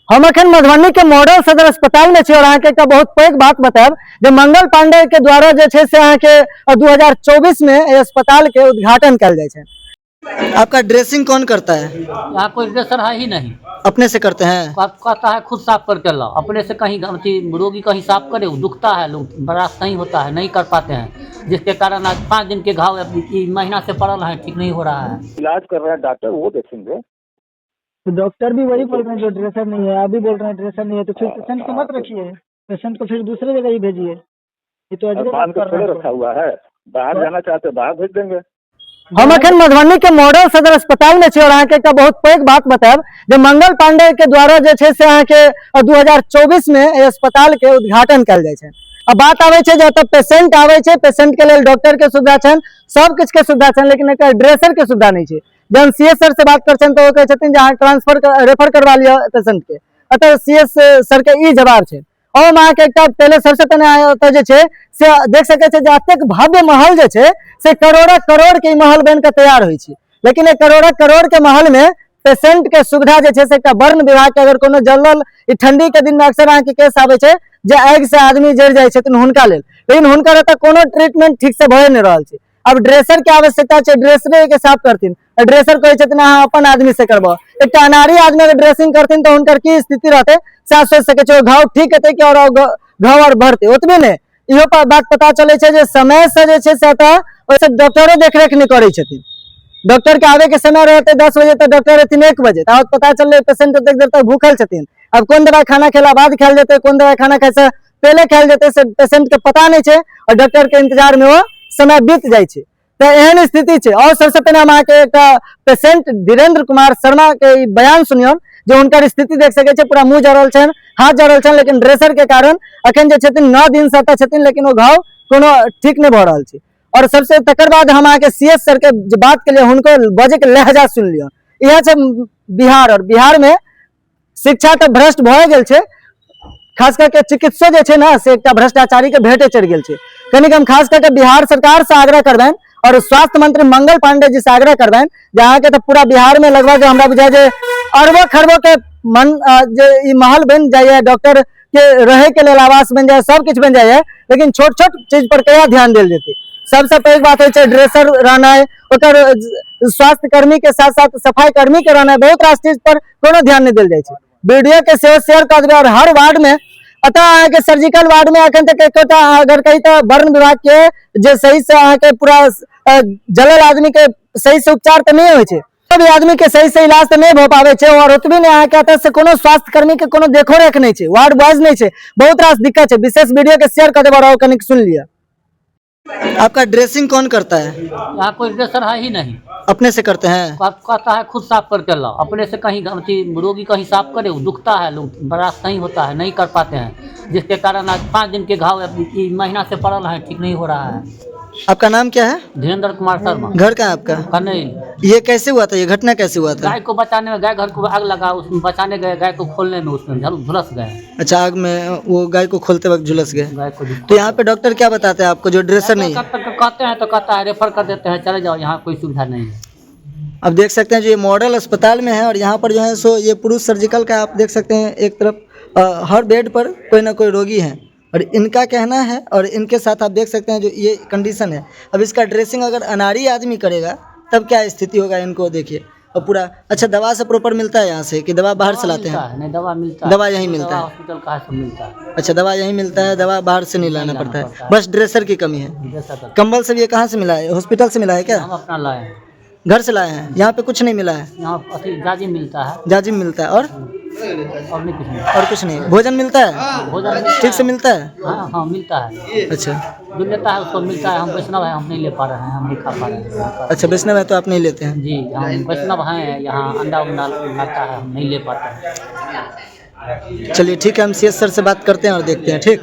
हम अखन मधुबनी के मॉडल सदर अस्पताल में छी और अहाँ के एक बहुत पैघ बात बताएब जे मंगल पांडे के द्वारा जे छे से अहाँ के 2024 में ये अस्पताल के उद्घाटन कल जाए छे। आपका ड्रेसिंग कौन करता है? यहाँ कोई ड्रेसर है ही नहीं। अपने से करते हैं? कहता है खुद साफ करके लाओ, अपने से कहीं रोगी कहीं साफ करे, दुखता है, लोग बर्दाश्त नहीं होता है, नहीं कर पाते हैं, जिसके कारण आज 5 दिन के घाव महीना से पड़ल है, ठीक नहीं हो रहा है। इलाज कर रहा है डॉक्टर, वो देखेंगे। तो डॉक्टर भी वही बोल रहे हैं जो ड्रेसर नहीं है, आप भी बोल रहे हैं ड्रेसर नहीं है, तो फिर पेशेंट को मत रखिए, पेशेंट को फिर दूसरे जगह ही भेजिए। ये तो अजब बात कर रहे हैं। रखा हुआ है, बाहर जाना चाहते बाहर भेज देंगे। हम अखन मधुबनी के मॉडल सदर अस्पताल में छी और अहाँ के एक बहुत पैघ बात बताएब जे मंगल पांडे के द्वारा जे छे से अहाँ के 2024 में ये अस्पताल के उद्घाटन कल जाए छे। अब बात आवे छे जब पेशेंट आवे छे, पेशेंट के लिए डॉक्टर के सुविधा छन, सब कुछ के सुविधा छन, लेकिन एक ड्रेसर के सुविधा नहीं छे। जब सीएस सर से बात कर छन तो वो कहे छथिन जे अहाँ ट्रांसफर रेफर करवा लिया पेशेंट के, अतः सीएस सर के ई जवाब छे। और हम अहाँ के एक पहले सबसे पहले ओतऽ जे छे से देख सके छे जे अतेक भव्य महल जे छे से करोड़ा करोड़ के महल बन के तैयार होई छे, लेकिन एक करोड़ा करोड़ के महल में पेशेंट के सुविधा जे छे से एक वर्ण विभाग के अगर कोनो जलल ई ठंडी के दिन में अक्सर अहाँ के केस आवे छे जे आगि से आदमी जड़ जाय छथिन हुनका लेल, लेकिन हुनकर एतऽ कोनो ट्रीटमेंट ठीक से भए नहीं रहल छे। अब ड्रेसर के आवश्यकता छे, ड्रेसरे के साफ करथिन, ड्रेसर कहे छथिन अहाँ अपन आदमी से करबो। एक अनारी आदमी अगर ड्रेसिंग करथिन तो हुनकर की स्थिति रहते से सोच सके छे, घाव ठीक हेतै कि और घाव और बढ़ते, ओतबे ने इहो बात पता चले छे जे समय से जे छे से ओइसे डॉक्टरो देखरेख नहीं करे छथिन। डॉक्टर के आवे के समय रहते 10 बजे तक, डॉक्टर रहथिन 1 बजे, तब पता चले पेशेंट देख देर तक भूखल छथिन। अब कौन दवाई खाना खेला बाद खायल जेते, कौन दवाई खाना खाए से पहले खायल जेते से पेशेंट के पता नहीं छे और डॉक्टर के इंतजार में वो समय बीत जाय छे। तो एहन स्थिति छे। और सबसे पहले हम के एक पेशेंट धीरेन्द्र कुमार शर्मा के बयान सुनियौन जो उनकर स्थिति देख सके छे, पूरा मुंह जरल छन, हाथ जरल छन, लेकिन ड्रेसर के कारण अखन जे छथिन 9 दिन से छथिन, लेकिन वो घाव कोनो ठीक नहीं भ रहल छे। और सबसे तकर बाद हम के सीएस सर के बात के लिए उनको बजे के लहजा सुन लियो। यह छे बिहार, और बिहार में शिक्षा तो भ्रष्ट भ गेल छे, खास करके चिकित्सक जे छे ना से एक भ्रष्टाचारी के भेंटे चढ़ गेल छे। कनिक हम खास करके बिहार सरकार से आग्रह करबेन और स्वास्थ्य मंत्री मंगल पांडे जी से आग्रह करबेन जहाँ के तो पूरा बिहार में लगभग हमरा बुझा जे अरबों खरबों के जे महल बन जाए, डॉक्टर के रहे के लिए आवास बन जाए, सब कुछ बन जाए, लेकिन छोट छोट चीज पर क्या ध्यान दिल जेते। सबसे पहली बात है ड्रेसर रहना है, स्वास्थ्य कर्मी के साथ साथ सफाई कर्मी के रहना है, बहुत रास चीज पर कोनो ध्यान नहीं दिल जाए। वीडियो के शेयर कर देबे और हर वार्ड में अतः के सर्जिकल वार्ड में अखन तक एकोटा अगर कही तो वर्ण विभाग के जे सही से के पूरा जलल आदमी के सही से उपचार तो नहीं होय छे, सभी आदमी के सही से इलाज तो नहीं हो पावे छे, और ओतबी ने अहाँ के से कोनो स्वास्थ्य कर्मी के कोनो देखो रेख नहीं छे, वार्ड बॉयज नहीं छे, बहुत रास दिक्कत छे। विशेष वीडियो के शेयर कर देबो और कनिक सुन लिया। आपका ड्रेसिंग कौन करता है? यहाँ कोई ड्रेसर है ही नहीं। अपने से करते हैं? कहता है खुद साफ करके लाओ, अपने से कहीं रोगी कहीं साफ करे, दुखता है, लोग बर्दाश्त नहीं होता है, नहीं कर पाते हैं, जिसके कारण आज 5 दिन के घाव महीना से पड़ल है, ठीक नहीं हो रहा है। आपका नाम क्या है? धीरेन्द्र कुमार शर्मा। घर कहाँ आपका? कन्नैल। ये कैसे हुआ था, ये घटना कैसे हुआ था? गाय को बचाने में, गाय घर को आग लगा, उसमें बचाने गए, गाय को खोलने में उसमें झुलस गए। अच्छा, आग में वो गाय को खोलते वक्त झुलस गए। गाय को तो यहाँ पे डॉक्टर क्या बताते हैं आपको जो ड्रेसर नहीं है? कहते हैं तो कहता है रेफर कर देते हैं, चले जाओ, यहाँ कोई सुविधा नहीं है। अब देख सकते हैं जो ये मॉडल अस्पताल में है और यहाँ पर जो है सो ये पुरुष सर्जिकल का आप देख सकते हैं, एक तरफ हर बेड पर कोई ना कोई रोगी है और इनका कहना है, और इनके साथ आप देख सकते हैं जो ये कंडीशन है। अब इसका ड्रेसिंग अगर अनाड़ी आदमी करेगा तब क्या स्थिति होगा, इनको देखिए। और पूरा अच्छा दवा से प्रॉपर मिलता है यहाँ से कि दवा बाहर से लाते हैं? नहीं, दवा मिलता है, दवा यहीं मिलता है, हॉस्पिटल का सब मिलता है। अच्छा दवा यहीं मिलता है, दवा बाहर से नहीं लाना पड़ता है, बस ड्रेसर की कमी है। कंबल सब ये कहाँ से मिला है, हॉस्पिटल से मिला है क्या? हम अपना लाए हैं, घर से लाए हैं? यहाँ पे कुछ नहीं मिला है? यहाँ जाजिम मिलता है, जाजिम मिलता है, और नहीं कुछ नहीं। और कुछ नहीं? भोजन मिलता है? भोजन ठीक से मिलता है? हाँ मिलता है। अच्छा, जो लेता है उसको मिलता है। हम वैष्णव है, हम नहीं ले पा रहे हैं, हम नहीं खा पा रहे हैं। अच्छा वैष्णव है तो आप नहीं लेते हैं? जी, हम वैष्णव हैं, यहाँ अंडा उंडा लाता है, हम नहीं ले पाते हैं। चलिए ठीक है, हम सीएस सर से बात करते हैं और देखते हैं। ठीक।